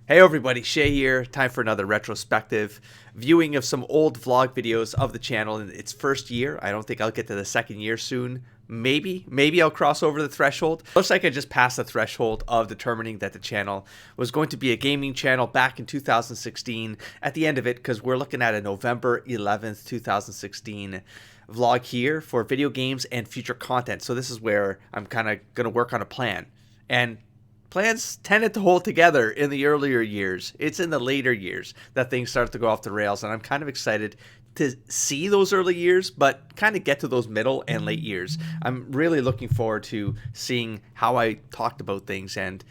Hey everybody, Shay here. Time for another retrospective viewing of some old vlog videos of the channel in its first year. I don't think I'll get to the second year soon. Maybe I'll cross over the threshold. Looks like I just passed the threshold of determining that the channel was going to be a gaming channel back in 2016 at the end of it, because we're looking at a November 11th, 2016 vlog here for video games and future content. So this is where I'm kind of going to work on a plan. And plans tended to hold together in the earlier years. It's in the later years that things start to go off the rails, and I'm kind of excited to see those early years, but kind of get to those middle and late years. I'm really looking forward to seeing how I talked about things and,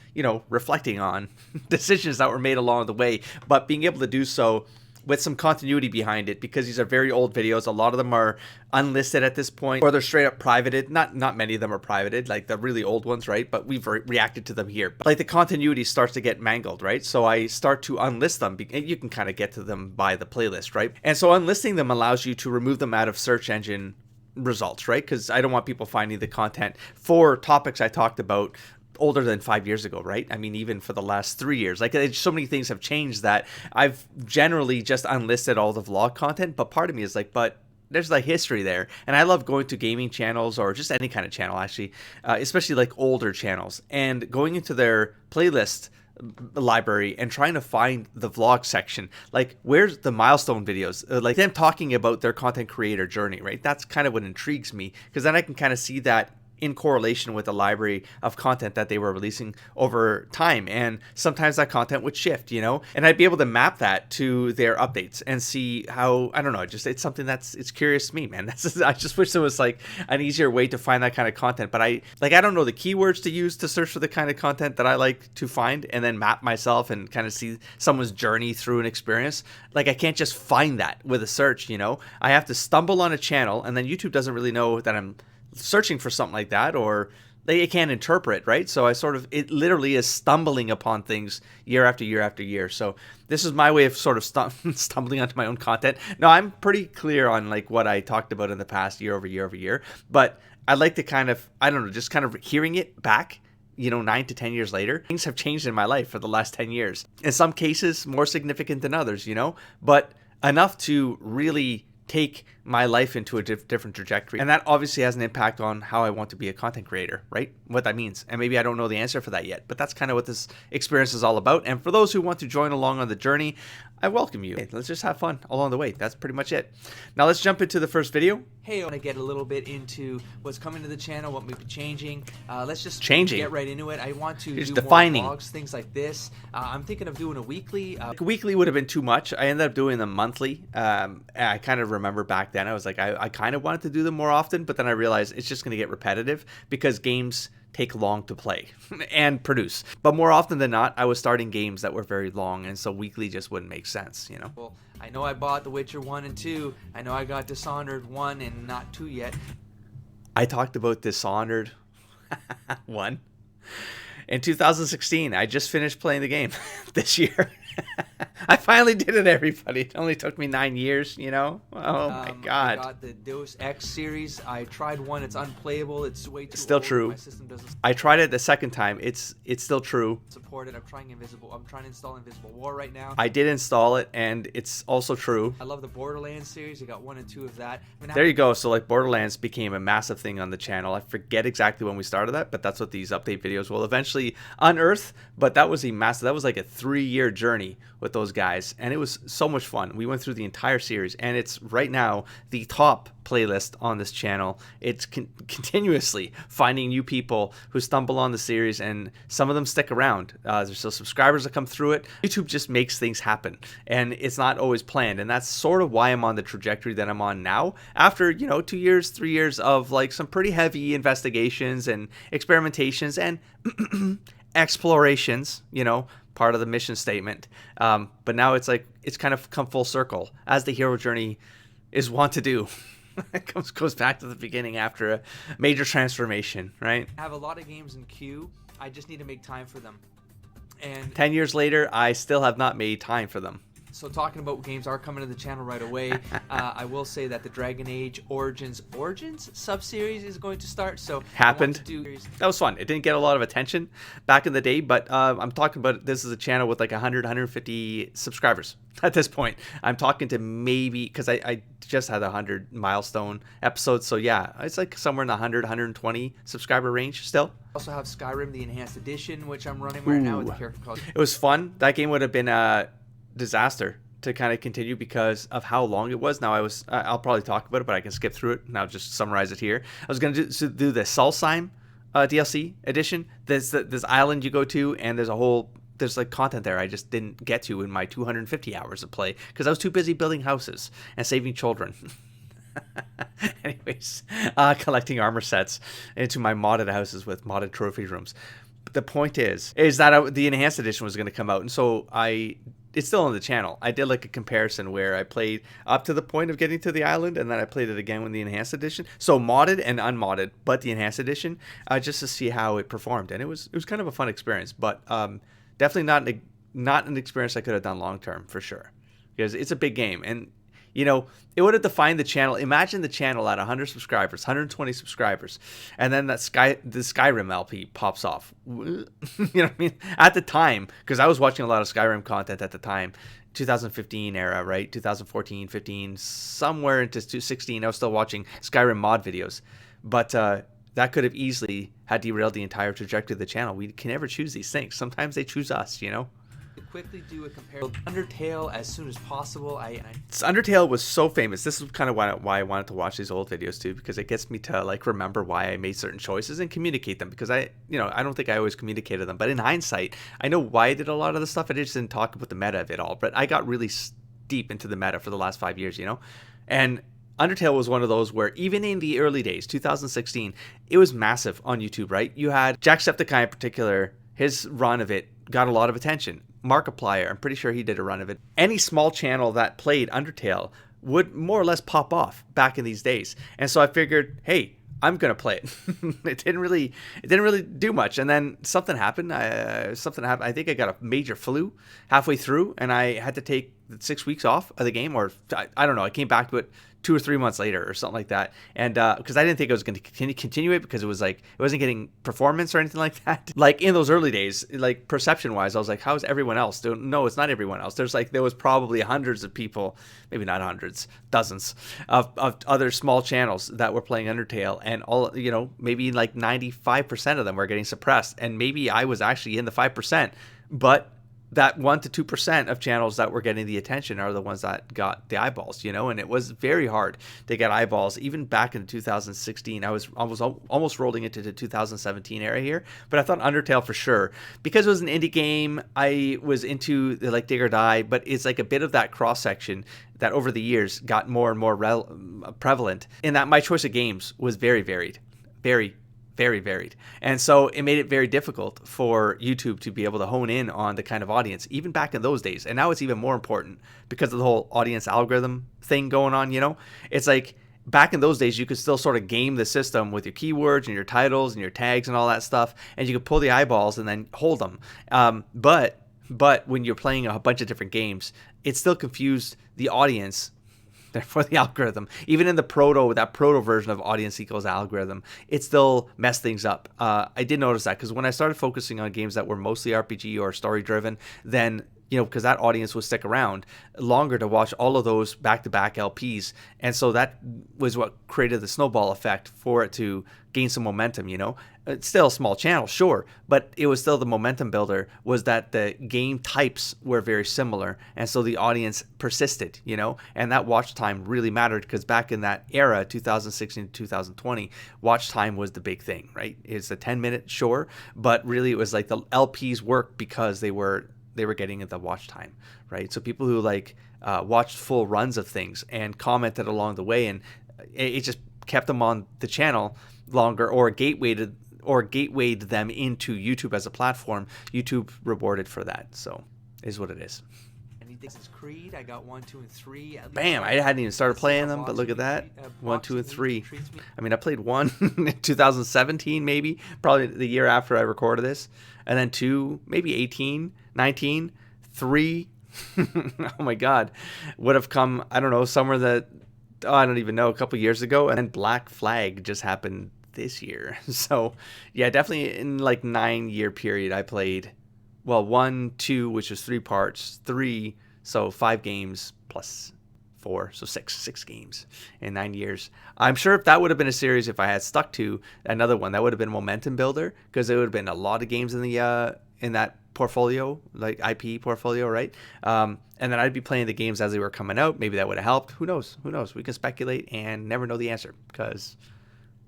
reflecting on decisions that were made along the way, but being able to do so with some continuity behind it, because these are very old videos. A lot of them are unlisted at this point, or they're straight up privated. Not many of them are privated, like the really old ones, right? But we've reacted to them here. But like the continuity starts to get mangled, right? So I start to unlist them. And you can kind of get to them by the playlist, right? And so unlisting them allows you to remove them out of search engine results, right? Because I don't want people finding the content for topics I talked about older than 5 years ago, right? I mean, even for the last 3 years, like so many things have changed that I've generally just unlisted all the vlog content. But part of me is like, but there's like history there. And I love going to gaming channels, or just any kind of channel actually, especially like older channels, and going into their playlist library and trying to find the vlog section. Like, where's the milestone videos? Like them talking about their content creator journey, right? That's kind of what intrigues me, because then I can kind of see that in correlation with the library of content that they were releasing over time. And sometimes that content would shift, and I'd be able to map that to their updates and see how, I don't know, it's something it's curious to me, man. I just wish there was like an easier way to find that kind of content. But I don't know the keywords to use to search for the kind of content that I like to find, and then map myself and kind of see someone's journey through an experience. Like, I can't just find that with a search, I have to stumble on a channel, and then YouTube doesn't really know that I'm searching for something like that, or they can't interpret, right? So it literally is stumbling upon things year after year after year. So this is my way of sort of stumbling onto my own content. Now, I'm pretty clear on like what I talked about in the past year over year, but I like to kind of, I don't know, just kind of hearing it back 9 to 10 years later. Things have changed in my life for the last 10 years. In some cases, more significant than others, but enough to really take my life into a different trajectory. And that obviously has an impact on how I want to be a content creator, right? What that means. And maybe I don't know the answer for that yet, but that's kind of what this experience is all about. And for those who want to join along on the journey, I welcome you. Hey, let's just have fun along the way. That's pretty much it. Now let's jump into the first video. Hey, I want to get a little bit into what's coming to the channel, what may be changing. Let's just get right into it. I want to do defining more vlogs, things like this. I'm thinking of doing a weekly. Weekly would have been too much. I ended up doing them monthly. I kind of remember back then I was like, I kind of wanted to do them more often, but then I realized it's just going to get repetitive because games take long to play and produce. But more often than not, I was starting games that were very long, and so weekly just wouldn't make sense, Well, I know I bought The Witcher 1 and 2. I know I got Dishonored 1 and not 2 yet. I talked about Dishonored 1 in 2016. I just finished playing the game this year. I finally did it, everybody. It only took me 9 years, Oh my God. I got the Deus Ex series. I tried one. It's unplayable. It's way too still old. True. My system doesn't I tried it the second time. It's still true. Support it. I'm trying to install Invisible War right now. I did install it, and it's also true. I love the Borderlands series. I got 1 and 2 of that. There you go. So like Borderlands became a massive thing on the channel. I forget exactly when we started that, but that's what these update videos will eventually unearth. But that was like a 3-year journey with those guys, and it was so much fun. We went through the entire series, and it's right now the top playlist on this channel. It's continuously finding new people who stumble on the series, and some of them stick around. There's still subscribers that come through it. YouTube just makes things happen, and it's not always planned, and that's sort of why I'm on the trajectory that I'm on now after 2 years, 3 years of like some pretty heavy investigations and experimentations and explorations, part of the mission statement. But now it's like, it's kind of come full circle, as the hero journey is wont to do. It goes back to the beginning after a major transformation, right? I have a lot of games in queue. I just need to make time for them. And 10 years later, I still have not made time for them. So talking about games are coming to the channel right away. I will say that the Dragon Age Origins sub-series is going to start. So happened. That was fun. It didn't get a lot of attention back in the day, but I'm talking about this is a channel with like 100, 150 subscribers at this point. I'm talking to maybe, because I just had a 100 milestone episode. So yeah, it's like somewhere in the 100, 120 subscriber range still. Also have Skyrim, the Enhanced Edition, which I'm running right now with a character called... It was fun. That game would have been a disaster to kind of continue because of how long it was. Now I'll probably talk about it, but I can skip through it and I'll just summarize it here. I was going to do the Solstheim DLC edition. There's this island you go to, and there's like content there I just didn't get to in my 250 hours of play because I was too busy building houses and saving children. Anyways, collecting armor sets into my modded houses with modded trophy rooms. But the point is that the Enhanced Edition was going to come out, and so it's still on the channel. I did like a comparison where I played up to the point of getting to the island, and then I played it again with the Enhanced Edition. So modded and unmodded, but the Enhanced Edition, just to see how it performed. And it was kind of a fun experience, but definitely not an experience I could have done long term for sure, because it's a big game. And you know, it would have defined the channel. Imagine the channel at 100 subscribers, 120 subscribers, and then the Skyrim LP pops off. You know what I mean? At the time, because I was watching a lot of Skyrim content at the time, 2015 era, right? 2014, 15, somewhere into 2016, I was still watching Skyrim mod videos. But that could have easily had derailed the entire trajectory of the channel. We can never choose these things. Sometimes they choose us, you know? Quickly do a comparison. Undertale as soon as possible. Undertale was so famous. This is kind of why I wanted to watch these old videos too, because it gets me to like remember why I made certain choices and communicate them, because I don't think I always communicated them, but in hindsight I know why I did a lot of the stuff. I just didn't talk about the meta of it all, but I got really deep into the meta for the last 5 years, you know. And Undertale was one of those where even in the early days, 2016, it was massive on YouTube, right? You had Jacksepticeye in particular, his run of it got a lot of attention. Markiplier, I'm pretty sure he did a run of it. Any small channel that played Undertale would more or less pop off back in these days. And so I figured, hey, I'm gonna play it. It didn't really do much, and then something happened. I think I got a major flu halfway through, and I had to take 6 weeks off of the game, or I don't know. I came back to it 2 or 3 months later or something like that, and because I didn't think I was going to continue it, because it was like it wasn't getting performance or anything like that. Like in those early days, like perception wise, I was like, how's everyone else? No, it's not everyone else. There was probably hundreds of people, maybe not hundreds, dozens of other small channels that were playing Undertale, and all, you know, maybe like 95% of them were getting suppressed, and maybe I was actually in the 5%, but that 1 to 2% of channels that were getting the attention are the ones that got the eyeballs, you know. And it was very hard to get eyeballs even back in 2016. I was almost rolling into the 2017 era here, but I thought Undertale for sure, because it was an indie game. I was into the like Dig or Die, but it's like a bit of that cross section that over the years got more and more prevalent, in that my choice of games was very varied, very varied. And so it made it very difficult for YouTube to be able to hone in on the kind of audience, even back in those days. And now it's even more important because of the whole audience algorithm thing going on, you know. It's like back in those days, you could still sort of game the system with your keywords and your titles and your tags and all that stuff, and you could pull the eyeballs and then hold them. But when you're playing a bunch of different games, it still confused the audience for the algorithm. Even in that proto version of audience equals algorithm, it still messed things up. I did notice that, because when I started focusing on games that were mostly RPG or story driven, then, you know, because that audience would stick around longer to watch all of those back-to-back LPs. And so that was what created the snowball effect for it to gain some momentum, you know. It's still a small channel, sure, but it was still the momentum builder, was that the game types were very similar, and so the audience persisted, you know, and that watch time really mattered, because back in that era, 2016 to 2020, watch time was the big thing, right? It's a 10-minute, sure, but really it was like the LPs worked because they were getting at the watch time, right? So people who like watched full runs of things and commented along the way, and it just kept them on the channel longer, or gatewayed them into YouTube as a platform. YouTube rewarded for that, so is what it is. Assassin's Creed, I got 1, 2, and 3. Bam! I hadn't even started playing them, but look at that, 1, 2, and 3. I mean, I played 1 in 2017, maybe, probably the year after I recorded this, and then 2, maybe 18, 19, 3, Oh my God, would have come, I don't know, somewhere that, oh, I don't even know, a couple years ago. And then Black Flag just happened this year. So yeah, definitely in like 9-year period, I played, well, 1, 2, which was 3 parts, 3, so 5 games plus 4, so six games in 9 years. I'm sure if that would have been a series, if I had stuck to another one, that would have been a momentum builder, because there would have been a lot of games in the in that portfolio, like IP portfolio, right? And then I'd be playing the games as they were coming out. Maybe that would have helped. Who knows? Who knows? We can speculate and never know the answer because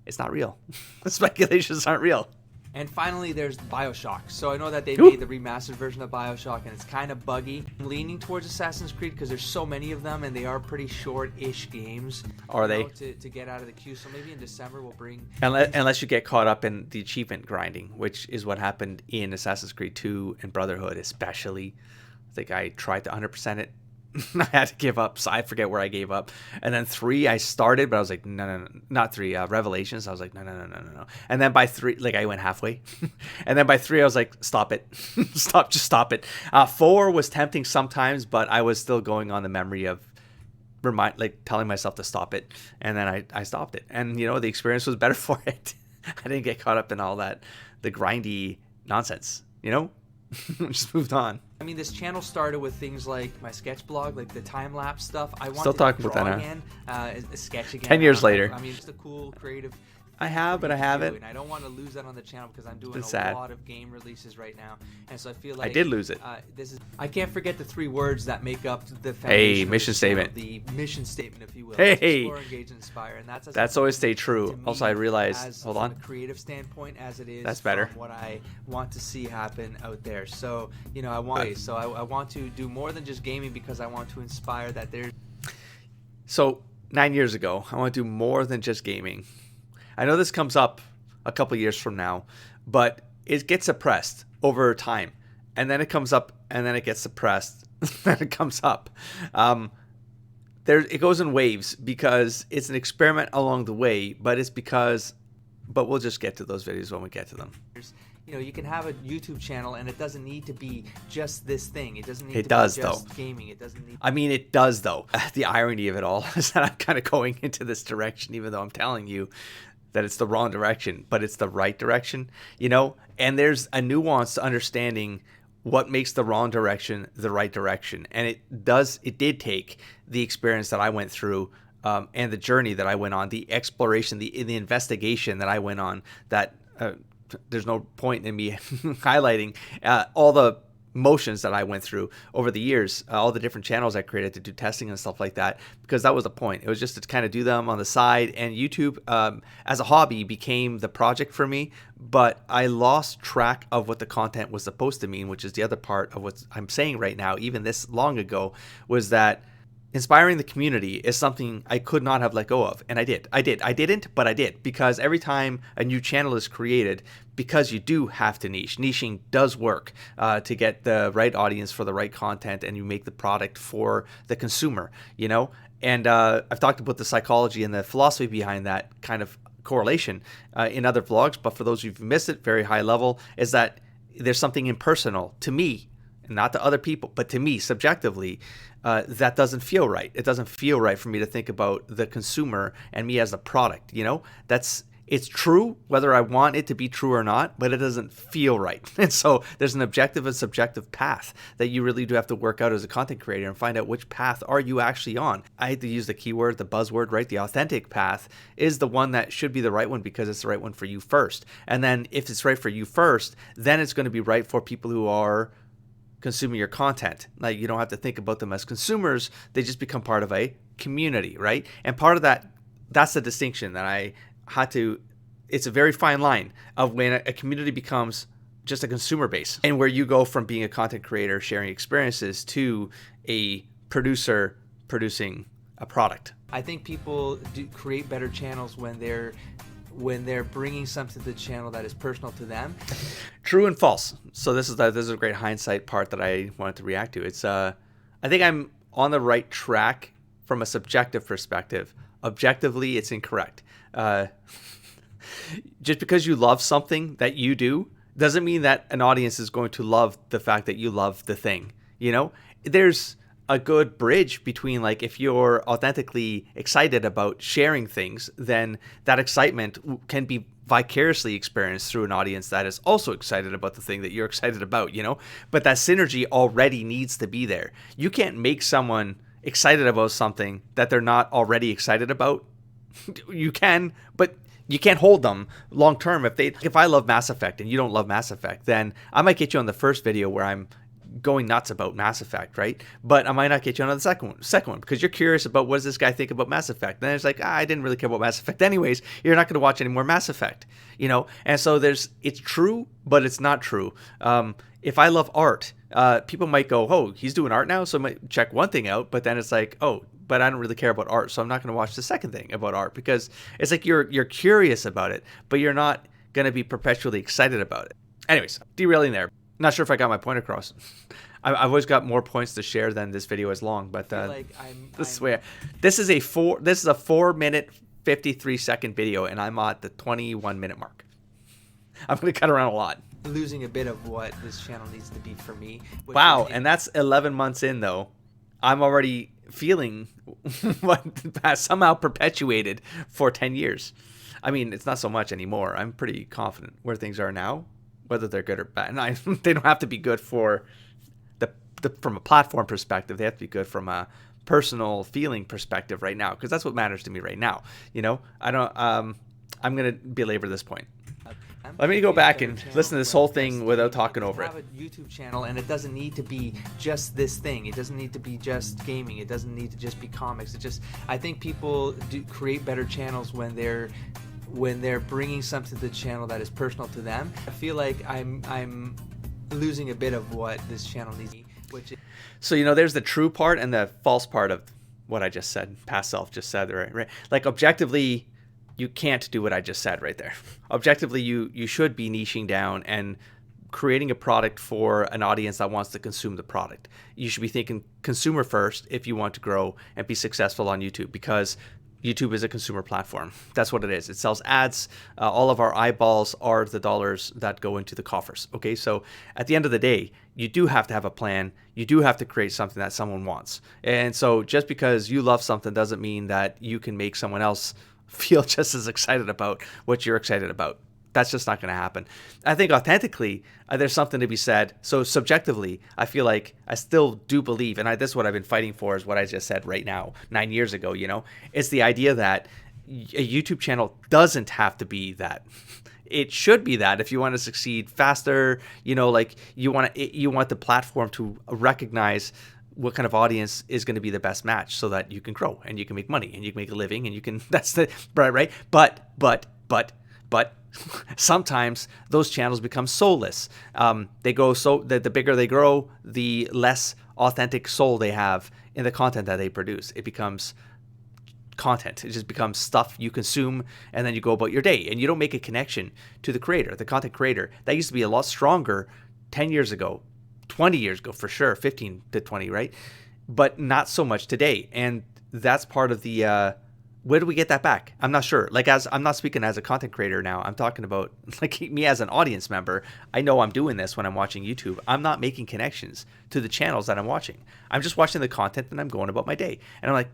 it's not real. The speculations aren't real. And finally, there's BioShock. So I know that they Ooh. made the remastered version of BioShock, and it's kind of buggy. I'm leaning towards Assassin's Creed because there's so many of them, and they are pretty short-ish games. Are they? To get out of the queue. So maybe in December we'll bring... Unless you get caught up in the achievement grinding, which is what happened in Assassin's Creed 2 and Brotherhood especially. I think I tried to 100% it. I had to give up, so I forget where I gave up. And then 3, I started, but I was like, no, not 3, Revelations. I was like, no. And then by 3, like I went halfway. And then by 3, I was like, stop it. Just stop it. 4 was tempting sometimes, but I was still going on the memory of telling myself to stop it. And then I stopped it. And, the experience was better for it. I didn't get caught up in all that, the grindy nonsense, Just moved on. I mean, this channel started with things like my sketch blog, like the time-lapse stuff. I want Still to talking draw about that, again, a sketch again. 10 years later. I mean, it's a cool, creative... I have, but I haven't. And I don't want to lose that on the channel because I'm doing It's a sad. lot of game releases right now, and so I feel like I did lose it. I can't forget the 3 words that make up the foundation of mission this channel, statement. the mission statement, if you will. Hey. Explore, engage, and inspire, and That's always stay true. to me Also, I realized, as hold from on. a creative standpoint as it is That's better. from what I want to see happen out there. So I want to do more than just gaming because I want to inspire that there's. So 9 years ago, I want to do more than just gaming. I know this comes up a couple years from now, but it gets suppressed over time, and then it comes up, and then it gets suppressed, then it comes up. It goes in waves because it's an experiment along the way, but we'll just get to those videos when we get to them. You can have a YouTube channel, and it doesn't need to be just this thing. It doesn't need It to does, be just though. gaming. It doesn't need. I mean, it does, though. The irony of it all is that I'm kind of going into this direction, even though I'm telling you that it's the wrong direction, but it's the right direction, And there's a nuance to understanding what makes the wrong direction the right direction. And it did take the experience that I went through and the journey that I went on, the exploration, the investigation that I went on, that there's no point in me highlighting all the motions that I went through over the years, all the different channels I created to do testing and stuff like that, because that was the point. It was just to kind of do them on the side, and YouTube as a hobby became the project for me, but I lost track of what the content was supposed to mean, which is the other part of what I'm saying right now, even this long ago, was that inspiring the community is something I could not have let go of. And I did. I didn't, but I did. Because every time a new channel is created, because you do have to niche. Niching does work to get the right audience for the right content, and you make the product for the consumer, And I've talked about the psychology and the philosophy behind that kind of correlation in other vlogs. But for those who've missed it, very high level, is that there's something impersonal to me, not to other people, but to me subjectively, that doesn't feel right. It doesn't feel right for me to think about the consumer and me as a product. It's true whether I want it to be true or not, but it doesn't feel right. And so there's an objective and subjective path that you really do have to work out as a content creator and find out which path are you actually on. I hate to use the keyword, the buzzword, right? The authentic path is the one that should be the right one because it's the right one for you first. And then if it's right for you first, then it's going to be right for people who are consuming your content. Like, you don't have to think about them as consumers. They just become part of a community, right? And part of that's the distinction that I had to, it's a very fine line of when a community becomes just a consumer base, and where you go from being a content creator sharing experiences to a producer producing a product. I think people do create better channels when they're bringing something to the channel that is personal to them. True and false. So this is a great hindsight part that I wanted to react to. It's I think I'm on the right track from a subjective perspective. Objectively, it's incorrect. Just because you love something that you do doesn't mean that an audience is going to love the fact that you love the thing. You know, there's a good bridge between, like, if you're authentically excited about sharing things, then that excitement can be vicariously experienced through an audience that is also excited about the thing that you're excited about, you know? But that synergy already needs to be there. You can't make someone excited about something that they're not already excited about. You can, but you can't hold them long term. If I love Mass Effect and you don't love Mass Effect, then I might get you on the first video where I'm going nuts about Mass Effect, right? But I might not get you on the second one because you're curious about what does this guy think about Mass Effect. Then it's like, I didn't really care about Mass Effect anyways. You're not going to watch any more Mass Effect, you know? And so it's true, but it's not true. If I love art, people might go, oh, he's doing art now, so I might check one thing out, but then it's like, oh, but I don't really care about art, so I'm not going to watch the second thing about art, because it's like you're curious about it, but you're not going to be perpetually excited about it. Anyways, derailing there. Not sure if I got my point across. I've always got more points to share than this video is long, but swear, this is a 4-minute 53-second video, and I'm at the 21-minute mark. I'm going to cut around a lot. Losing a bit of what this channel needs to be for me. Wow, and that's 11 months in, though. I'm already feeling what has somehow perpetuated for 10 years. I mean, it's not so much anymore. I'm pretty confident where things are now, whether they're good or bad. And they don't have to be good for from a platform perspective. They have to be good from a personal feeling perspective right now, because that's what matters to me right now. You know, I'm going to belabor this point. Let me go back and listen to this whole thing without talking over it. Have a YouTube channel, and it doesn't need to be just this thing. It doesn't need to be just gaming. It doesn't need to just be comics. I think people do create better channels when they're bringing something to the channel that is personal to them. I feel like I'm losing a bit of what this channel needs. So, you know, there's the true part and the false part of what I just said. Past self just said, right? Like, objectively, you can't do what I just said right there. Objectively, you should be niching down and creating a product for an audience that wants to consume the product. You should be thinking consumer first if you want to grow and be successful on YouTube, because YouTube is a consumer platform. That's what it is. It sells ads. All of our eyeballs are the dollars that go into the coffers. Okay, so at the end of the day, you do have to have a plan. You do have to create something that someone wants. And so just because you love something doesn't mean that you can make someone else feel just as excited about what you're excited about. That's just not going to happen. I think authentically, there's something to be said. So subjectively, I feel like I still do believe, and this is what I've been fighting for, is what I just said right now, 9 years ago, you know, it's the idea that a YouTube channel doesn't have to be that. It should be that if you want to succeed faster, you know, like you want the platform to recognize what kind of audience is going to be the best match, so that you can grow and you can make money and you can make a living and you can, that's the, right? But sometimes those channels become soulless. They go the bigger they grow, the less authentic soul they have in the content that they produce. It becomes content. It just becomes stuff you consume, and then you go about your day, and you don't make a connection to the creator, the content creator. That used to be a lot stronger 10 years ago, 20 years ago for sure, 15 to 20, right? But not so much today. And that's part of the where do we get that back? I'm not sure. Like, as I'm not speaking as a content creator now, I'm talking about like me as an audience member. I know I'm doing this when I'm watching YouTube. I'm not making connections to the channels that I'm watching. I'm just watching the content and I'm going about my day. And I'm like,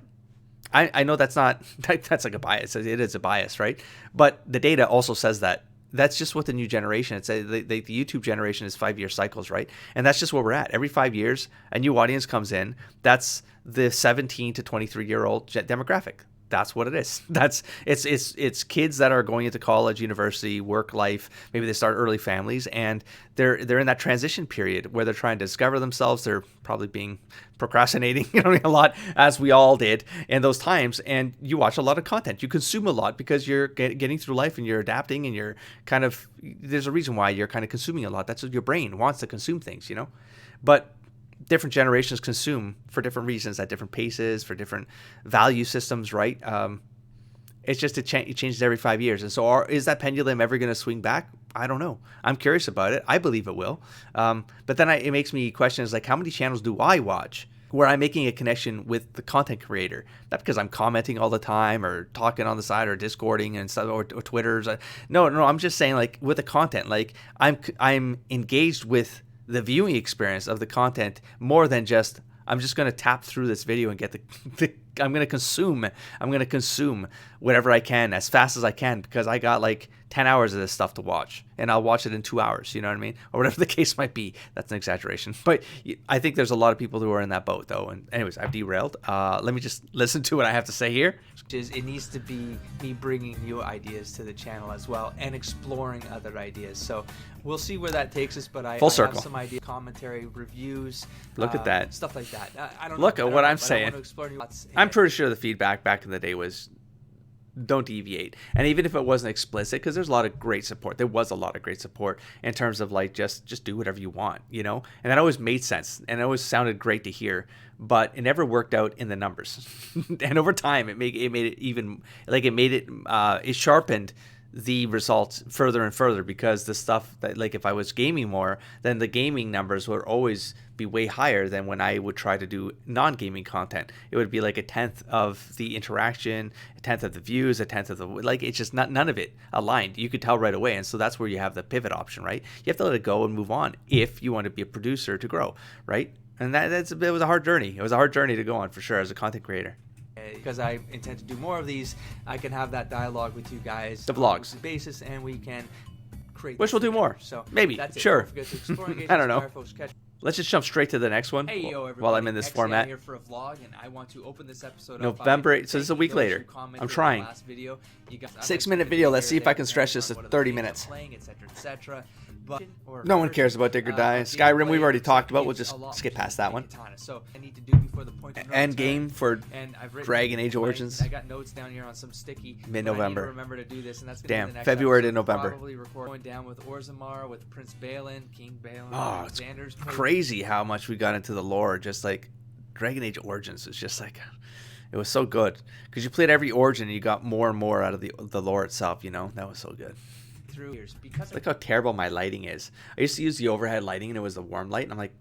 I know that's not, that's like a bias. It is a bias, right? But the data also says that. That's just what the new generation, it's the YouTube generation is 5-year cycles, right? And that's just where we're at. Every 5 years, a new audience comes in. That's the 17 to 23-year-old demographic. That's what it is. It's kids that are going into college, university, work life. Maybe they start early families, and they're in that transition period where they're trying to discover themselves. They're probably procrastinating, a lot, as we all did in those times. And you watch a lot of content. You consume a lot because you're getting through life and you're adapting, and you're there's a reason why you're kind of consuming a lot. That's what your brain wants to consume things, But different generations consume for different reasons at different paces, for different value systems, right? It's just it changes every 5 years. And so is that pendulum ever going to swing back? I don't know. I'm curious about it. I believe it will. But then it makes me question, is like, how many channels do I watch where I'm making a connection with the content creator? Not because I'm commenting all the time or talking on the side or Discording and stuff, or Twitters. No, I'm just saying, like, with the content, like I'm engaged with the viewing experience of the content more than just I'm just going to tap through this video and get I'm going to consume whatever I can as fast as I can because I got like 10 hours of this stuff to watch and I'll watch it in 2 hours, you know what I mean? Or whatever the case might be. That's an exaggeration. But I think there's a lot of people who are in that boat though. And anyways, I've derailed. Let me just listen to what I have to say here. It needs to be me bringing new ideas to the channel as well and exploring other ideas. So we'll see where that takes us, but I have some idea, commentary, reviews. Look at that. Stuff like that. I don't Look know. at what I'm saying. I'm pretty sure the feedback back in the day was don't deviate. And even if it wasn't explicit, because there's a lot of great support. There was a lot of great support in terms of like just do whatever you want, you know? And that always made sense and it always sounded great to hear, but it never worked out in the numbers. And over time it made it even like it sharpened the results further and further because the stuff that like if I was gaming more, then the gaming numbers would always be way higher than when I would try to do non-gaming content. It would be like 1/10 of the interaction, 1/10 of the views, 1/10 of the like. It's just none of it aligned. You could tell right away, and so that's where you have the pivot option, right? You have to let it go and move on if you want to be a producer to grow, right? And it was a hard journey. It was a hard journey to go on for sure as a content creator. Because I intend to do more of these, I can have that dialogue with you guys. The vlogs. On a basis, and we can create. Which we'll do more. So maybe. That's it. Sure. Don't forget to explore, engage, I don't know. inspire, folks, catch. Let's just jump straight to the next one while I'm in this format. I'm here for a vlog, and I want to open this episode November 8th, so this is a week later. I'm trying. 6-minute video. Let's see if I can stretch this to 30 minutes. No one cares about Dig or Die. Skyrim, we've already talked about. We'll just skip past that one. End game for Dragon Age Origins. I got notes down here on some sticky. Mid-November. Remember to do this, and that's damn, February to November. Probably going down with Orzammar, with Prince Balin, King Balin. Oh, it's crazy how much we got into the lore. Just like Dragon Age Origins is just like, it was so good because you played every origin and you got more and more out of the lore itself. You know, that was so good. Look how terrible my lighting is. I used to use the overhead lighting and it was the warm light, and I'm like,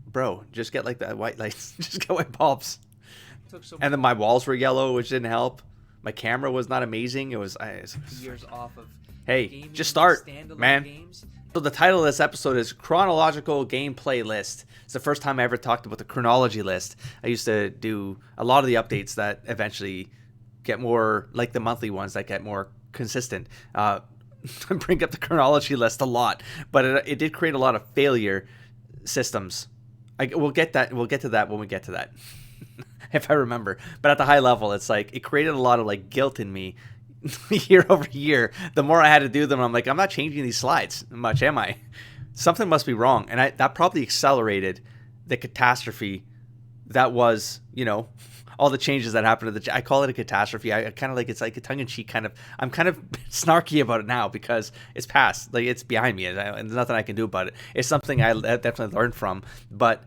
bro, just get like the white lights. Just get white bulbs. And then my walls were yellow, which didn't help. My camera was not amazing. It was years off of. Hey, just start, man. Games. So the title of this episode is Chronological Gameplay List. It's the first time I ever talked about the chronology list. I used to do a lot of the updates that eventually get more like the monthly ones that get more consistent. Bring up the chronology list a lot, but it did create a lot of failure systems. We'll get to that when we get to that. If I remember. But at the high level, it's like it created a lot of like guilt in me year over year. The more I had to do them, I'm like, I'm not changing these slides much, am I? Something must be wrong. And that probably accelerated the catastrophe that was, you know, all the changes that happened to I call it a catastrophe. I kind of like, it's like a tongue-in-cheek kind of, I'm kind of snarky about it now because it's past, like it's behind me and there's nothing I can do about it. It's something I definitely learned from, but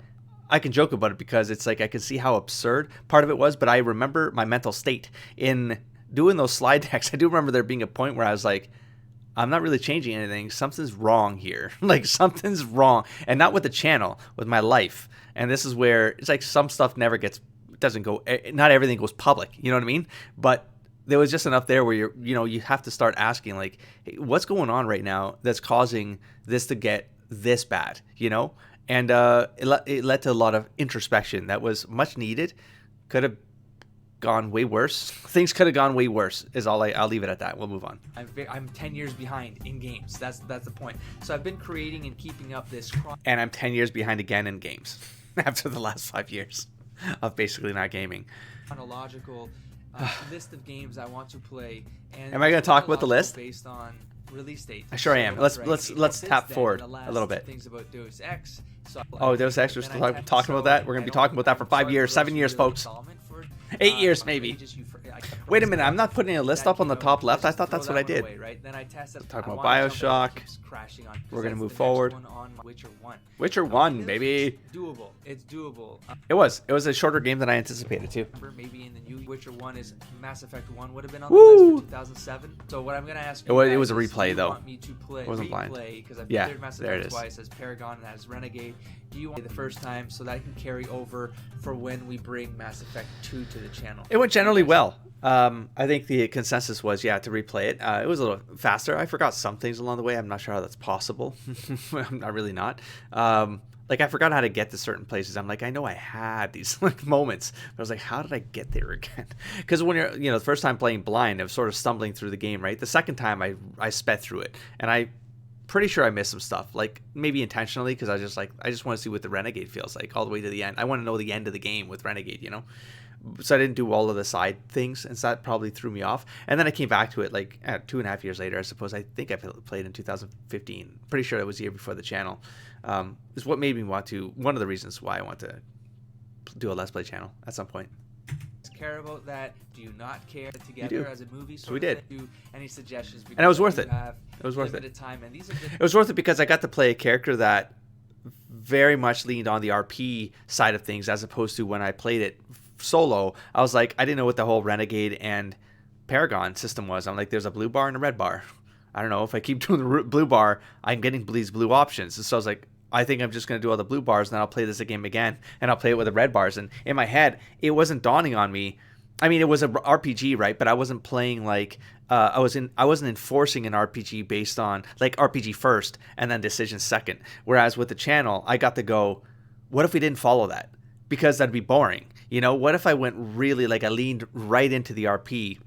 I can joke about it because it's like I can see how absurd part of it was, but I remember my mental state in doing those slide decks. I do remember there being a point where I was like, I'm not really changing anything. Something's wrong here. Like something's wrong, and not with the channel, with my life. And this is where it's like some stuff doesn't go, not everything goes public. You know what I mean? But there was just enough there where you have to start asking like, hey, what's going on right now that's causing this to get this bad, you know? And it led to a lot of introspection that was much needed. Could have gone way worse. Things could have gone way worse. I'll leave it at that. We'll move on. I'm 10 years behind in games. That's the point. So I've been creating and keeping up this. And I'm 10 years behind again in games after the last 5 years of basically not gaming. Chronological list of games I want to play. And am I going to talk about the list? Based on release date. Sure I am. Let's tap forward a little bit. Things about Deus Ex. Oh, Deus Ex, we're still talking about that? We're going to be talking about that for 5 years, 7 years, folks. 8 years, maybe. Wait a minute, I'm not putting a list up on the top left. I thought that's what I did. Talking about Bioshock. We're going to move forward. Witcher 1, baby. It's doable. It was a shorter game than I anticipated, too. Maybe in the new Witcher 1 is Mass Effect 1 would have been on the list for 2007. So what I'm going to ask you it was a replay, though. It wasn't blind. Because I've yeah, played Mass Effect twice as Paragon and as Renegade. Do you want the first time so that I can carry over for when we bring Mass Effect 2 to the channel? It went generally well. I think the consensus was, to replay it. It was a little faster. I forgot some things along the way. I'm not sure how that's possible. I'm not really not. like I forgot how to get to certain places. I'm like, I know I had these like moments, but I was like, how did I get there again? Because when you're, the first time playing blind, I was sort of stumbling through the game, right? The second time I sped through it, and I pretty sure I missed some stuff, like maybe intentionally, because I just want to see what the Renegade feels like all the way to the end. I want to know the end of the game with Renegade, So I didn't do all of the side things, and so that probably threw me off. And then I came back to it like 2.5 years later, I suppose. I think I played in 2015. Pretty sure that was the year before the channel. Is what made me want to. One of the reasons why I want to do a Let's Play channel at some point. Care about that? Do you not care together as a movie? So we did. Any suggestions? And it was worth it. It was worth it. Time, and these it was worth it because I got to play a character that very much leaned on the RP side of things, as opposed to when I played it solo. I was like, I didn't know what the whole Renegade and Paragon system was. I'm like, there's a blue bar and a red bar. I don't know, if I keep doing the blue bar, I'm getting these blue options. And so I was like, I think I'm just going to do all the blue bars, and then I'll play this game again, and I'll play it with the red bars. And in my head, it wasn't dawning on me. I mean, it was an RPG, right? But I wasn't playing like I wasn't enforcing an RPG based on like RPG first and then decision second. Whereas with the channel, I got to go, what if we didn't follow that? Because that'd be boring. What if I went really, like, I leaned right into the RP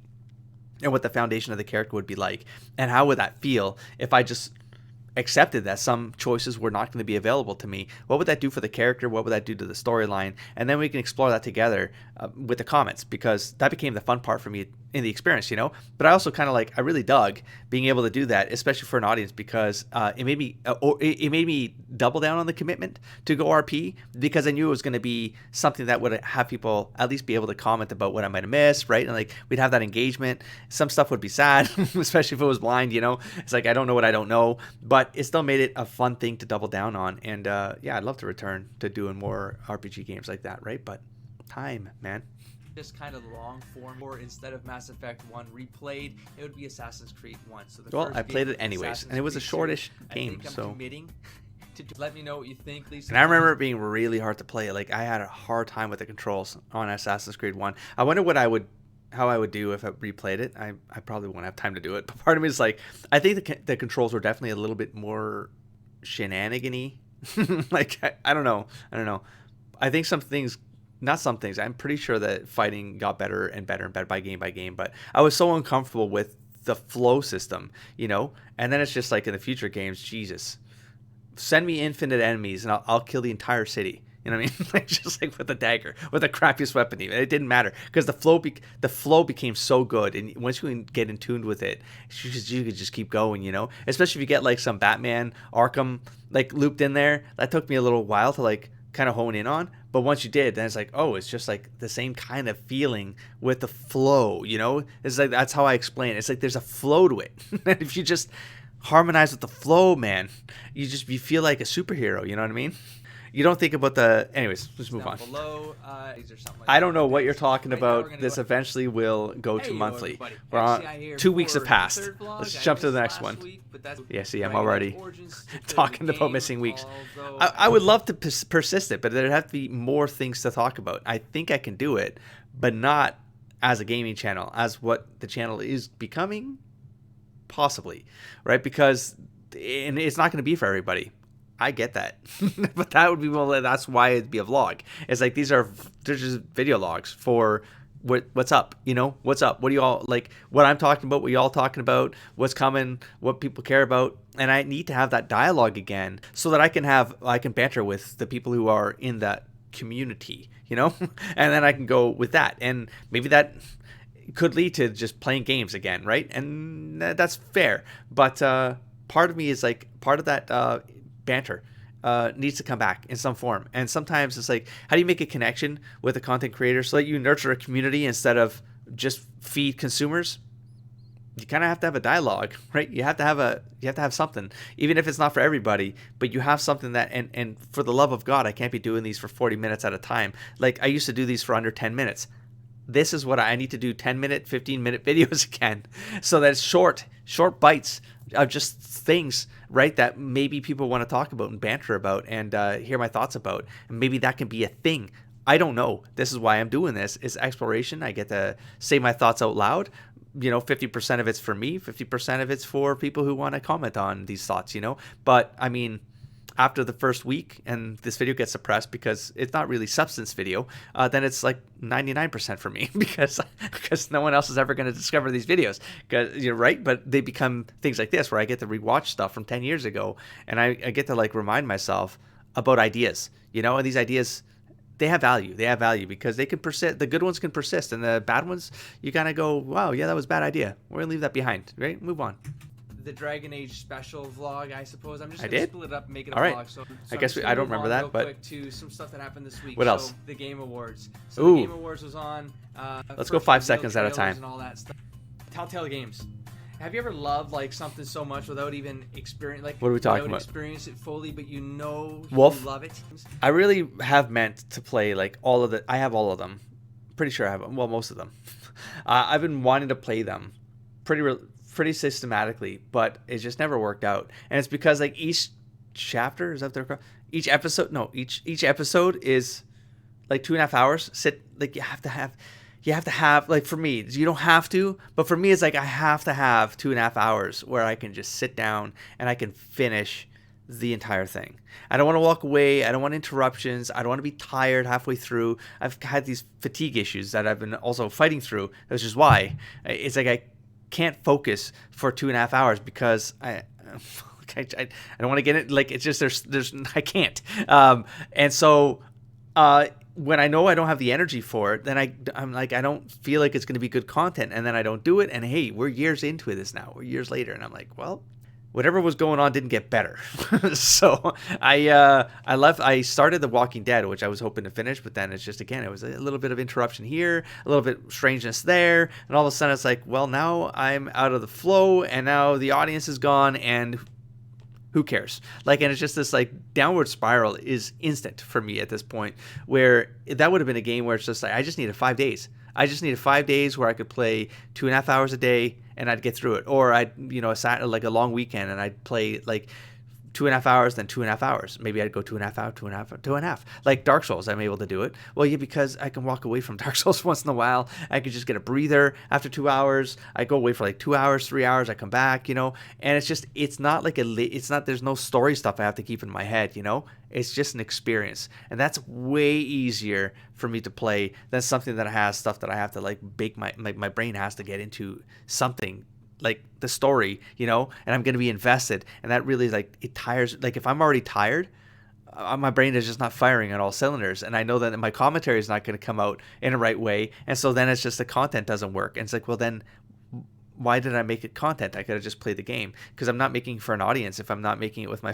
and what the foundation of the character would be like, and how would that feel if I just accepted that some choices were not going to be available to me? What would that do for the character? What would that do to the storyline? And then we can explore that together with the comments, because that became the fun part for me in the experience, But I also kind of I really dug being able to do that, especially for an audience, because it made me double down on the commitment to go RP, because I knew it was going to be something that would have people at least be able to comment about what I might have missed, right? And we'd have that engagement. Some stuff would be sad, especially if it was blind, It's like, I don't know what I don't know, but it still made it a fun thing to double down on. And yeah, I'd love to return to doing more RPG games like that, right? But time, man. Just kind of long form, or instead of Mass Effect 1 replayed, it would be Assassin's Creed 1. So I played it anyways, and it was a shortish game, so committing to let me know what you think. And I remember it being really hard to play. Like, I had a hard time with the controls on Assassin's Creed 1. I wonder how I would do if I replayed it. I probably won't have time to do it, but part of me is like, I think the controls were definitely a little bit more shenanigan-y. I don't know. I think I'm pretty sure that fighting got better and better and better by game, but I was so uncomfortable with the flow system, and then it's just like in the future games, Jesus, send me infinite enemies and I'll kill the entire city. You know what I mean? Just like with a dagger, with the crappiest weapon, even. It didn't matter, because the flow became so good, and once you can get in tune with it, you could just keep going, Especially if you get like some Batman Arkham looped in there. That took me a little while to kind of hone in on, but once you did, then it's like, oh, it's just like the same kind of feeling with the flow. It's like, that's how I explain it. It's like there's a flow to it. And if you just harmonize with the flow, man, you feel like a superhero. You know what I mean? You don't think about anyways, let's move on. Below, I don't know what you're talking about. This eventually will go to monthly. We're on 2 weeks have passed. Let's jump to the next one. Yeah, see, I'm already talking about missing weeks. I would love to persist it, but there'd have to be more things to talk about. I think I can do it, but not as a gaming channel, as what the channel is becoming, possibly, right? Because it's not going to be for everybody. I get that. But that would be, that's why it'd be a vlog. It's like, they're just video logs for what's up, what's up, what do you all like, what I'm talking about, what y'all talking about, what's coming, what people care about. And I need to have that dialogue again, so that I can banter with the people who are in that community, and then I can go with that, and maybe that could lead to just playing games again, right? And that's fair, but part of me is like, part of that banter needs to come back in some form. And sometimes it's like, how do you make a connection with a content creator so that you nurture a community instead of just feed consumers? You kind of have to have a dialogue, right? You have to have something, even if it's not for everybody, but you have something that, and for the love of God, I can't be doing these for 40 minutes at a time. Like, I used to do these for under 10 minutes. This is what I need to do, 10-minute, 15-minute videos again, so that it's short bites of just things, right, that maybe people want to talk about and banter about and hear my thoughts about. And maybe that can be a thing. I don't know. This is why I'm doing this. It's exploration. I get to say my thoughts out loud. 50% of it's for me, 50% of it's for people who want to comment on these thoughts, But I mean, after the first week and this video gets suppressed because it's not really substance video, then it's like 99% for me because no one else is ever going to discover these videos. You're right, but they become things like this where I get to rewatch stuff from 10 years ago, and I get to like remind myself about ideas, you know, and these ideas, they have value. They have value because they can persist. The good ones can persist, and the bad ones, you kind of go, wow, yeah, that was a bad idea. We're going to leave that behind, right? Move on. The Dragon Age special vlog, I suppose. I'm just I going to did? split it up and make it a All right. vlog. So I guess I'm I don't move remember on that, real but quick to some stuff that happened this week. What else? So the Game Awards. So Ooh. the Game Awards was on. Let's go 5 seconds at a time. And all that stuff. Telltale Games. Have you ever loved like something so much without even experience? Like, what are we talking without about? Experience it fully, but you know Wolf? you love it. I really have meant to play like all of the. I have all of them. Pretty sure I have them. Well, most of them. I've been wanting to play them pretty systematically, but it just never worked out. And it's because like each chapter is up there. Each episode, no, each episode is like 2.5 hours. Like you have to have like, for me, you don't have to, but for me it's like I have to have 2.5 hours where I can just sit down and I can finish the entire thing. I don't want to walk away. I don't want interruptions. I don't want to be tired halfway through. I've had these fatigue issues that I've been also fighting through, which is why it's like I can't focus for 2.5 hours because I don't want to get it. Like, it's just there's I can't. And so when I know I don't have the energy for it, then I'm like, I don't feel like it's going to be good content, and then I don't do it. And hey, we're years into this now. We're years later, and I'm like, well, whatever was going on didn't get better. So I started The Walking Dead, which I was hoping to finish, but then it's just, again, it was a little bit of interruption here, a little bit strangeness there, and all of a sudden it's like, well, now I'm out of the flow, and now the audience is gone, and who cares? Like, and it's just this like downward spiral is instant for me at this point, where that would have been a game where it's just like, I just needed 5 days. I just needed 5 days where I could play 2.5 hours a day and I'd get through it. Or I'd, like a long weekend and I'd play like 2.5 hours, then 2.5 hours. Maybe I'd go 2.5 hours, 2.5. Like Dark Souls, I'm able to do it. Well, yeah, because I can walk away from Dark Souls once in a while. I could just get a breather after 2 hours. I go away for like 2 hours, 3 hours. I come back, and it's just, it's not like there's no story stuff I have to keep in my head, It's just an experience. And that's way easier for me to play than something that has stuff that I have to like bake my brain has to get into something like the story, and I'm going to be invested. And that really, like, it tires. Like, if I'm already tired, my brain is just not firing on all cylinders. And I know that my commentary is not going to come out in the right way. And so then it's just the content doesn't work. And it's like, well, then why did I make it content? I could have just played the game, because I'm not making it for an audience if I'm not making it with my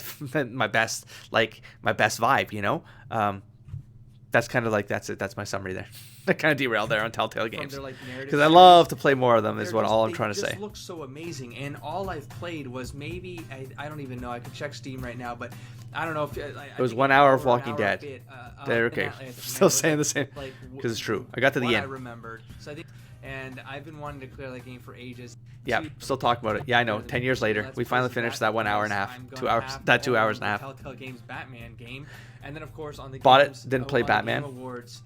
best vibe, That's kind of like, that's it. That's my summary there. I kind of derailed there on Telltale Games, because I love to play more of them is what all I'm trying to say. It just looks so amazing, and all I've played was maybe, I don't even know, I could check Steam right now, but I don't know if it was 1 hour of Walking Dead. Okay, still saying the same, because it's true. I got to the end. I remembered, so I think, and I've been wanting to clear that game for ages. Yeah, still talking about it. Yeah, I know. 10 years later, we finally finished that 1 hour and a half, 2 hours, that 2 hours and a half. Telltale Games Batman game, and then of course on the bought it, didn't play Batman. Game Awards,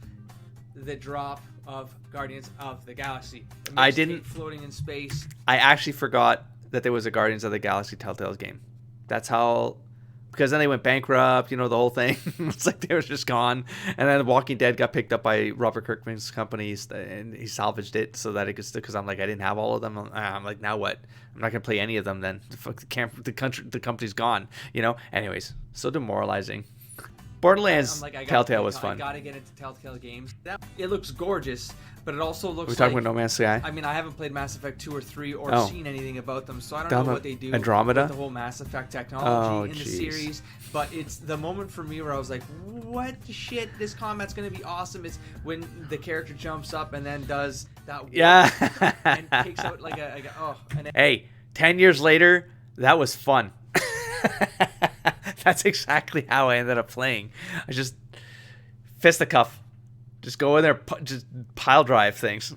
the drop of Guardians of the Galaxy. I didn't. Floating in space. I actually forgot that there was a Guardians of the Galaxy Telltale game. That's how, because then they went bankrupt, the whole thing. It's like they were just gone. And then Walking Dead got picked up by Robert Kirkman's company, and he salvaged it so that it could still, because I'm like, I didn't have all of them. I'm like, now what? I'm not going to play any of them then. The company's gone, Anyways, so demoralizing. Borderlands Telltale was fun. I gotta get into Telltale Games. It looks gorgeous, but it also looks We're talking about No Man's Sky? I mean, I haven't played Mass Effect 2 or 3 or seen anything about them, so I don't know what they do Andromeda? with the whole Mass Effect technology in the series. But it's the moment for me where I was like, what the shit? This combat's gonna be awesome. It's when the character jumps up and then does that and takes out like Hey, 10 years later, that was fun. That's exactly how I ended up playing. I just fisticuff, just go in there, just pile drive things.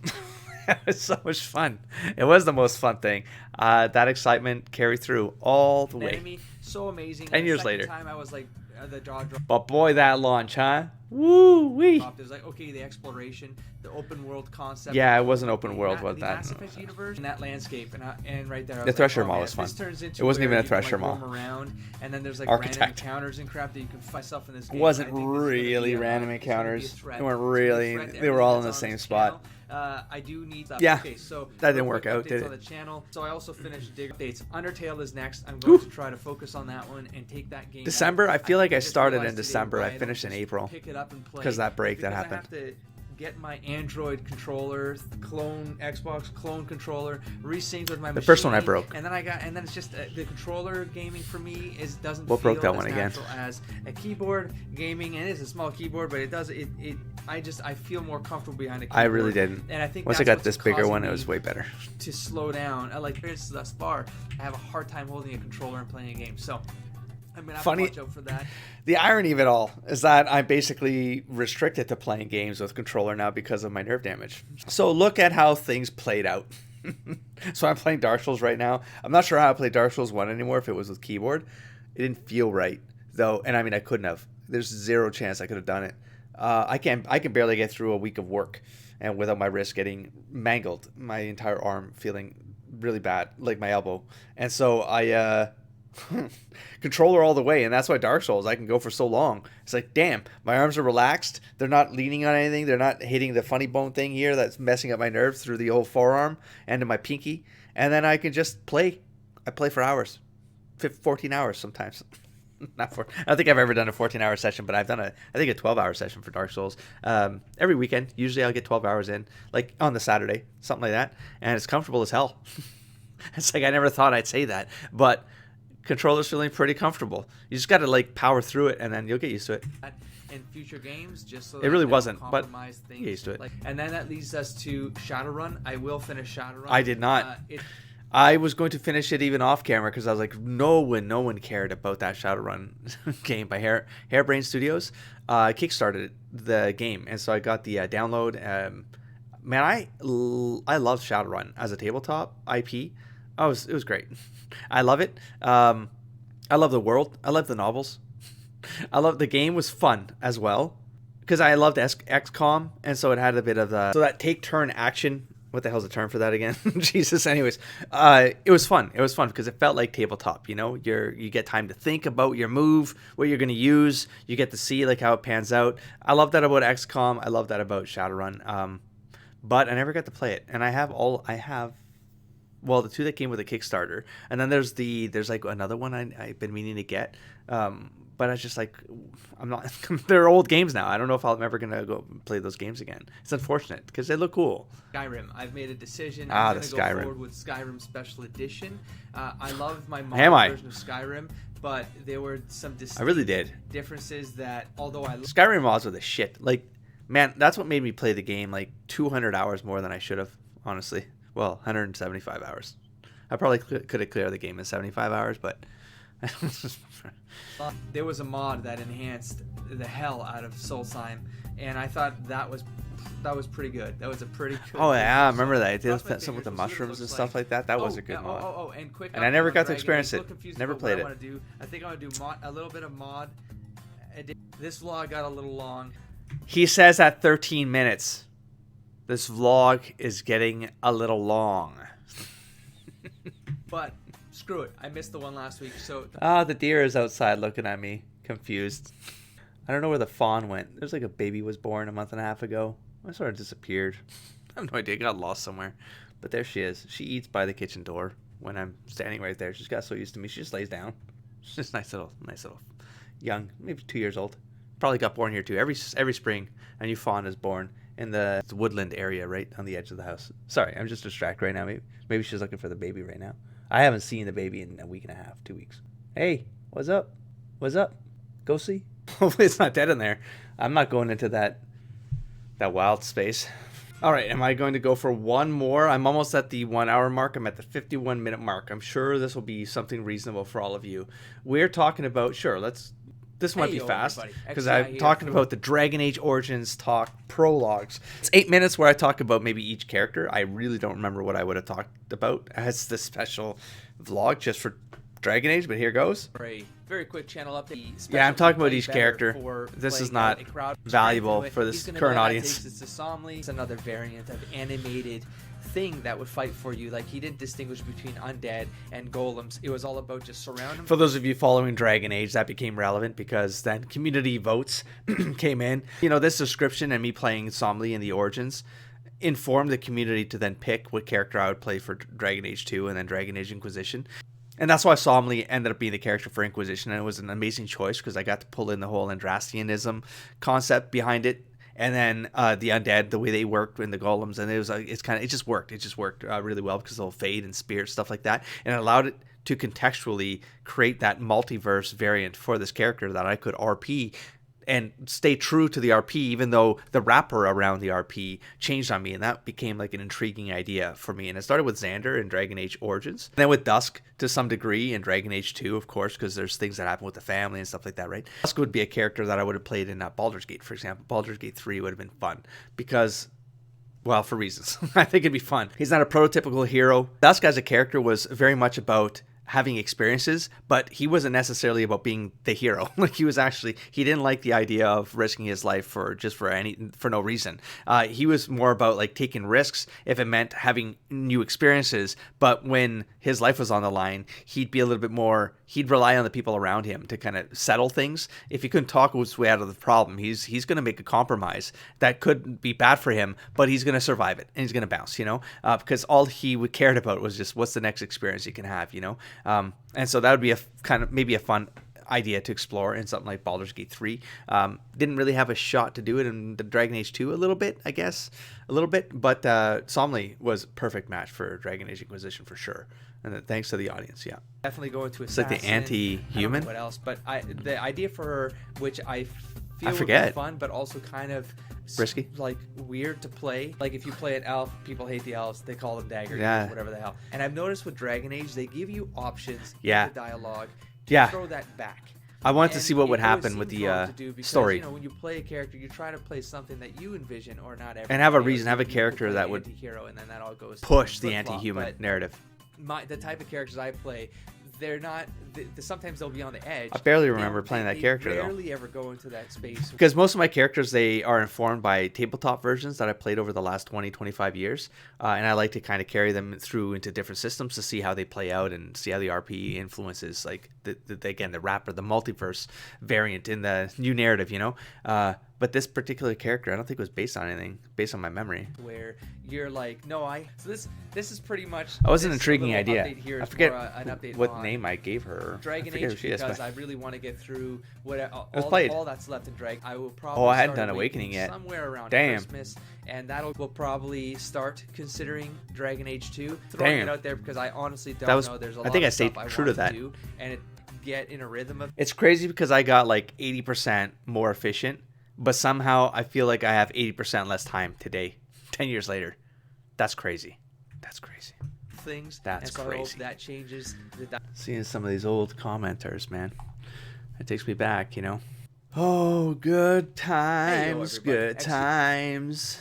It was so much fun. It was the most fun thing. That excitement carried through all the way. So amazing. 10 years later. Time I was like, the jaw drop. But boy, that launch, huh? Woo wee. There's like, okay, the exploration, the open world concept. Yeah, it was an open world with the that. Mass Effect universe and that landscape, and right there, I The was Thresher like, Mall man, was fun. This turns into It wasn't where even a you can, Thresher like, Mall. roam around, and then there's like Architect. random encounters and crap that you can find stuff in this game. Wasn't I think this is gonna be really a- random it's gonna be a encounters. threat. They weren't It's gonna be a really. threat to They were all in everything the that's same on this spot. channel. I do need stuff. Yeah, Okay, so that didn't real work quick out, updates did on it? the channel. So I also finished Digger Updates. Undertale is next. I'm going to try to focus on that one and take that game. December. I feel like I just started in realized today December. why I don't finished in just April pick it up and play, because that break that because happened. I have to get my Android controller, clone Xbox clone controller, resync with my machine. The first one I broke. And then it's just the controller gaming for me doesn't What feel broke that as one again? natural as a keyboard gaming. And it is a small keyboard, but I feel more comfortable behind a keyboard. I really didn't. And I think Once I that's got what's this bigger causing one, it me was way better. to slow down. I like experiences thus far. I have a hard time holding a controller and playing a game. So I'm gonna have Funny. to watch out for that. The irony of it all is that I'm basically restricted to playing games with controller now because of my nerve damage. So look at how things played out. So I'm playing Dark Souls right now. I'm not sure how to play Dark Souls 1 anymore if it was with keyboard. It didn't feel right, though. And I mean, I couldn't have. There's zero chance I could have done it. I can barely get through a week of work and without my wrist getting mangled, my entire arm feeling really bad, like my elbow. And so I controller all the way, and that's why Dark Souls I can go for so long. It's like, damn, my arms are relaxed, they're not leaning on anything, they're not hitting the funny bone thing here that's messing up my nerves through the old forearm and to my pinky, and then I can just play. I play for hours, 14 hours sometimes. Not for, I don't think I've ever done a 14-hour session, but I've done I think a 12-hour session for Dark Souls every weekend. Usually I'll get 12 hours in, like on the Saturday, something like that, and it's comfortable as hell. It's like I never thought I'd say that, but controller's feeling pretty comfortable. You just got to like power through it, and then you'll get used to it. In future games, just so It really they don't wasn't, but compromise things. get used to it. And then that leads us to Shadowrun. I will finish Shadowrun. I did not. I was going to finish it even off camera because I was like, no one cared about that Shadowrun game by Harebrained Studios. Kickstarted the game, and so I got the download. Man, I love Shadowrun as a tabletop IP. It was great. I love it. I love the world. I love the novels. I love the game was fun as well because I loved XCOM, and so it had a bit of that take turn action. What the hell's the term for that again? Jesus. Anyways, it was fun. It was fun because it felt like tabletop. You know, you get time to think about your move, what you're going to use. You get to see like how it pans out. I love that about XCOM. I love that about Shadowrun. But I never got to play it, and I have well, the two that came with a Kickstarter, and then there's like another one I've been meaning to get. But I was just like, I'm not. They're old games now. I don't know if I'm ever gonna go play those games again. It's unfortunate because they look cool. Skyrim. I've made a decision. Ah, I'm the gonna Skyrim. go forward with Skyrim Special Edition. I love my Am I? mod version of Skyrim, but there were some I really did. differences that, although I Skyrim mods were the shit. Like, man, that's what made me play the game like 200 hours more than I should have. Honestly, well, 175 hours. I probably could have cleared the game in 75 hours, but. There was a mod that enhanced the hell out of Soulsheim, and I thought that was pretty good. That was a pretty good. Oh yeah, I remember that. It did That's my some with the favorite. We'll see what it mushrooms and looks stuff like that. That was a good mod. And quick. And I never update got on to experience Dragon. it. I'm a little confused Never about played what it. I want to do. I think I'm gonna do a little bit of mod. This vlog got a little long. He says at 13 minutes. This vlog is getting a little long. But screw it. I missed the one last week. So The deer is outside looking at me, confused. I don't know where the fawn went. There's like a baby was born a month and a half ago. I sort of disappeared. I have no idea. Got lost somewhere. But there she is. She eats by the kitchen door when I'm standing right there. She's got so used to me. She just lays down. She's just nice little young, maybe 2 years old. Probably got born here too. Every spring, a new fawn is born in the woodland area right on the edge of the house. Sorry, I'm just distracted right now. Maybe she's looking for the baby right now. I haven't seen the baby in a week and a half, 2 weeks. Hey, what's up? What's up? Go see. Hopefully it's not dead in there. I'm not going into that wild space. All right, am I going to go for one more? I'm almost at the 1 hour mark. I'm at the 51-minute mark. I'm sure this will be something reasonable for all of you. We're talking about, this might be fast because I'm talking about the Dragon Age Origins talk prologues. It's 8 minutes where I talk about maybe each character. I really don't remember what I would have talked about as the special vlog just for Dragon Age, but here goes. very quick channel update. Yeah, I'm talking about Play each better character. for This is playing not a crowd valuable strength to for it. this He's gonna current know that audience. takes us to Somli. It's another variant of animated thing that would fight for you. Like, he didn't distinguish between undead and golems. It was all about just surround them. For those of you following Dragon Age, that became relevant because then community votes came in. You know, this description and me playing Somli in the Origins informed the community to then pick what character I would play for Dragon Age 2 and then Dragon Age Inquisition. And that's why Somli ended up being the character for Inquisition, and it was an amazing choice because I got to pull in the whole Andrastianism concept behind it, and then the undead, the way they worked in the golems, and it just worked really well because they'll fade and spirit stuff like that, and it allowed it to contextually create that multiverse variant for this character that I could RP and stay true to the RP, even though the wrapper around the RP changed on me, and that became like an intriguing idea for me. And it started with Xander in Dragon Age Origins, and then with Dusk to some degree in Dragon Age 2, of course, because there's things that happen with the family and stuff like that, right? Dusk would be a character that I would have played in Baldur's Gate, for example. Baldur's Gate 3 would have been fun because, well, for reasons. I think it'd be fun. He's not a prototypical hero. Dusk as a character was very much about having experiences, but he wasn't necessarily about being the hero. Like, he didn't like the idea of risking his life for no reason. He was more about like taking risks if it meant having new experiences. But when his life was on the line, he'd rely on the people around him to kind of settle things. If he couldn't talk his way out of the problem, he's going to make a compromise that could be bad for him, but he's going to survive it and he's going to bounce, because all he cared about was just what's the next experience he can have, and so that would be maybe a fun idea to explore in something like Baldur's Gate 3. Didn't really have a shot to do it in the Dragon Age 2 a little bit, but Somli was a perfect match for Dragon Age Inquisition for sure. And thanks to the audience, yeah. Definitely going to It's like the anti-human. What else? But the idea for her, which I feel would forget. be fun, but also kind of risky, like weird to play. Like, if you play an elf, people hate the elves. They call them dagger, yeah, whatever the hell. And I've noticed with Dragon Age, they give you options yeah. in the dialogue to yeah. throw that back. I want to see what would happen with the story. When you play a character, you try to play something that you envision, or not every. And have a reason, have a character that would and then that all goes push the anti-human narrative. The type of characters I play, they're not. Sometimes they'll be on the edge. I barely remember playing that character though. They rarely ever go into that space. Because most of my characters, they are informed by tabletop versions that I played over the last 20, 25 years. And I like to kind of carry them through into different systems to see how they play out and see how the RP influences, like, the wrapper, the multiverse variant in the new narrative, But this particular character, I don't think it was based on anything, based on my memory. Where you're like, so this is pretty much. That was an intriguing idea. I forget an update what name I gave her. Dragon Age, because I really want to get through all that's left in Dragon. I will probably. I hadn't done Awakening yet. Somewhere around Damn. Christmas, and we'll probably start considering Dragon Age 2. Throwing it out there because I honestly don't know. There's a lot of stuff I want to do, and get in a rhythm of. It's crazy because I got like 80% more efficient. But somehow I feel like I have 80% less time today, 10 years later. That's crazy. Things. That's so crazy. I hope that changes. Seeing some of these old commenters, man. It takes me back, Oh, good times, good times.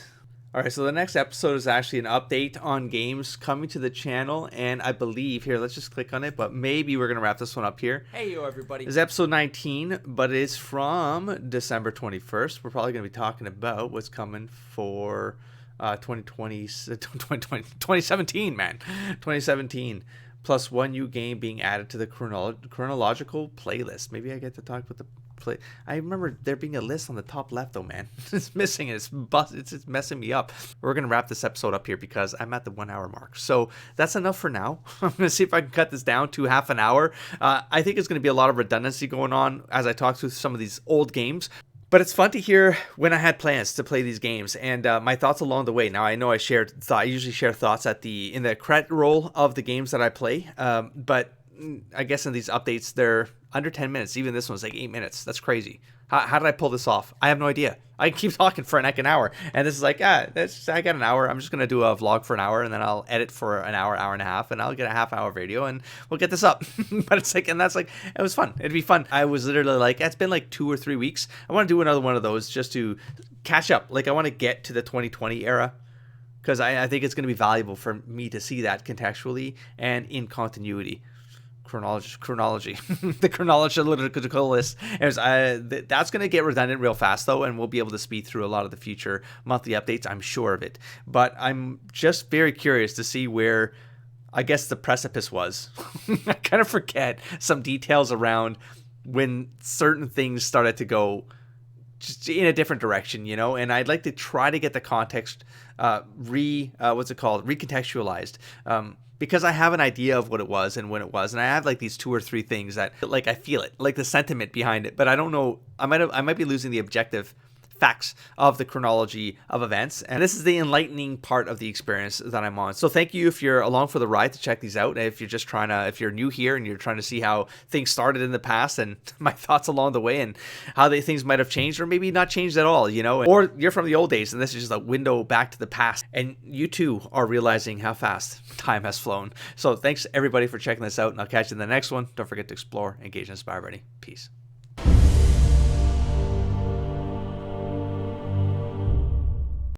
All right, so the next episode is actually an update on games coming to the channel, and I believe, here, let's just click on it, but maybe we're going to wrap this one up here. Hey, yo, everybody. It's episode 19, but it's from December 21st. We're probably going to be talking about what's coming for 2017, man. 2017, plus one new game being added to the chronological playlist. Maybe I get to talk about the play. I remember there being a list on the top left though, man. It's missing. It's messing me up. We're gonna wrap this episode up here because I'm at the 1 hour mark. So that's enough for now. I'm gonna see if I can cut this down to half an hour. I think it's gonna be a lot of redundancy going on as I talk through some of these old games. But it's fun to hear when I had plans to play these games and my thoughts along the way. Now I know I usually share thoughts in the credit roll of the games that I play. But I guess in these updates they're under 10 minutes. Even this one's like 8 minutes. That's crazy. How did I pull this off? I have no idea. I keep talking for an hour, and this is like, I got an hour. I'm just gonna do a vlog for an hour, and then I'll edit for an hour and a half, and I'll get a half-hour video, and we'll get this up. But it's like, and that's like, it was fun. It'd be fun. I was literally like, it's been like 2 or 3 weeks. I want to do another one of those just to catch up. Like, I want to get to the 2020 era. Because I think it's going to be valuable for me to see that contextually and in continuity. chronology, the chronological list. Anyways, that's going to get redundant real fast though, and we'll be able to speed through a lot of the future monthly updates. I'm sure of it, but I'm just very curious to see where, I guess, the precipice was. I kind of forget some details around when certain things started to go just in a different direction, you know, and I'd like to try to get the context recontextualized, because I have an idea of what it was and when it was, and I have like these 2 or 3 things that like I feel it, like the sentiment behind it, but I don't know. I might be losing the objective facts of the chronology of events, and this is the enlightening part of the experience that I'm on. So thank you if you're along for the ride to check these out. If you're just if you're new here and you're trying to see how things started in the past and my thoughts along the way and how things might have changed or maybe not changed at all, you know, or you're from the old days and this is just a window back to the past and you too are realizing how fast time has flown. So thanks everybody for checking this out, and I'll catch you in the next one. Don't forget to explore, engage, and inspire, buddy. Peace.